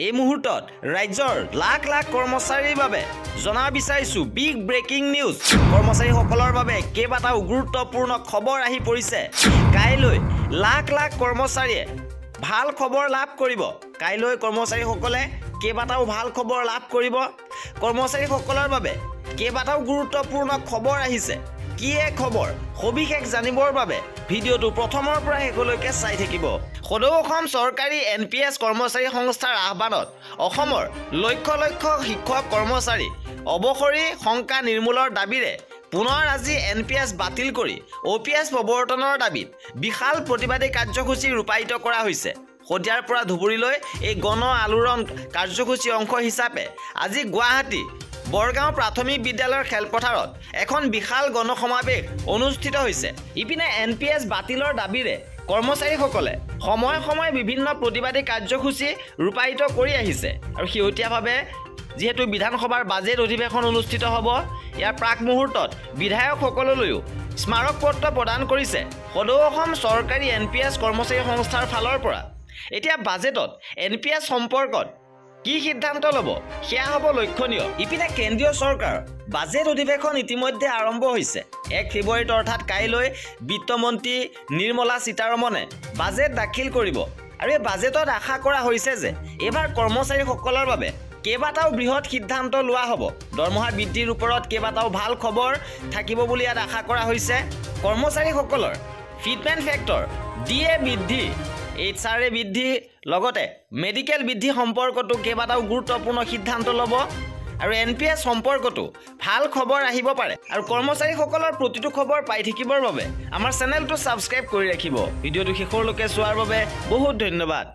এই মুহূৰ্তত ৰাজ্যৰ লাখ লাখ কৰ্মচাৰীৰ বাবে জনা বিচাৰিছো বিগ ব্ৰেকিং নিউজ। কৰ্মচাৰীসকলৰ বাবে কেইবাটাও গুৰুত্বপূৰ্ণ খবৰ আহি পৰিছে। কাইলৈ লাখ লাখ কৰ্মচাৰীয়ে ভাল খবৰ লাভ কৰিব। কাইলৈ কৰ্মচাৰীসকলে কেইবাটাও ভাল খবৰ লাভ কৰিব। কৰ্মচাৰীসকলৰ বাবে কেইবাটাও গুৰুত্বপূৰ্ণ খবৰ আহিছে। কি এক খবৰ সবিশেষ জানিবৰ বাবে ভিডিঅ'টো প্ৰথমৰ পৰা শেষলৈকে চাই থাকিব। সদৌ অসম চৰকাৰী NPS কৰ্মচাৰী সংস্থাৰ আহ্বানত অসমৰ লক্ষ লক্ষ শিক্ষক কৰ্মচাৰী অৱসৰী শংকা নিৰ্মূলৰ দাবীৰে পুনৰ আজি NPS বাতিল কৰি OPS প্ৰৱৰ্তনৰ দাবীত বিশাল প্ৰতিবাদী কাৰ্যসূচী ৰূপায়িত কৰা হৈছে। শদিয়াৰ পৰা ধুবুৰীলৈ এই গণ আলোড়ন কাৰ্যসূচীৰ অংশ হিচাপে আজি গুৱাহাটী বৰগাঁও প্ৰাথমিক বিদ্যালয়ৰ খেলপথাৰত এখন বিশাল গণসমাৱেশ অনুষ্ঠিত হৈছে। ইপিনে NPS বাতিলৰ দাবীৰে কৰ্মচাৰীসকলে সময়ে সময়ে বিভিন্ন প্ৰতিবাদী কাৰ্যসূচী ৰূপায়িত কৰি আহিছে। আৰু শেহতীয়াভাৱে যিহেতু বিধানসভাৰ বাজেট অধিৱেশন অনুষ্ঠিত হ'ব, ইয়াৰ প্ৰাক মুহূৰ্তত বিধায়কসকললৈও স্মাৰক পত্ৰ প্ৰদান কৰিছে সদৌ অসম চৰকাৰী NPS কৰ্মচাৰী সংস্থাৰ ফালৰ পৰা। এতিয়া বাজেটত NPS সম্পৰ্কত কি সিদ্ধান্ত ল'ব সেয়া হ'ব লক্ষণীয়। ইপিনে কেন্দ্ৰীয় চৰকাৰ বাজেট অধিৱেশন ইতিমধ্যে আৰম্ভ হৈছে। 1 ফেব্ৰুৱাৰীত অৰ্থাৎ কাইলৈ বিত্তমন্ত্ৰী নিৰ্মলা সীতাৰমণে বাজেট দাখিল কৰিব। আৰু এই বাজেটত আশা কৰা হৈছে যে এইবাৰ কৰ্মচাৰীসকলৰ বাবে কেইবাটাও বৃহৎ সিদ্ধান্ত লোৱা হ'ব। দৰমহা বৃদ্ধিৰ ওপৰত কেইবাটাও ভাল খবৰ থাকিব বুলি ইয়াত আশা কৰা হৈছে। কৰ্মচাৰীসকলৰ ফিটমেণ্ট ফেক্টৰ DA বৃদ্ধি, HRA বৃদ্ধি, লগতে মেডিকেল বৃদ্ধি সম্পৰ্কতো কেইবাটাও গুৰুত্বপূৰ্ণ সিদ্ধান্ত ল'ব। আৰু NPS সম্পৰ্কতো ভাল খবৰ আহিব পাৰে। আৰু কৰ্মচাৰীসকলৰ প্ৰতিটো খবৰ পাই থাকিবৰ বাবে আমাৰ চেনেলটো ছাবস্ক্ৰাইব কৰি ৰাখিব। ভিডিঅ'টো শেষলৈকে চোৱাৰ বাবে বহুত ধন্যবাদ।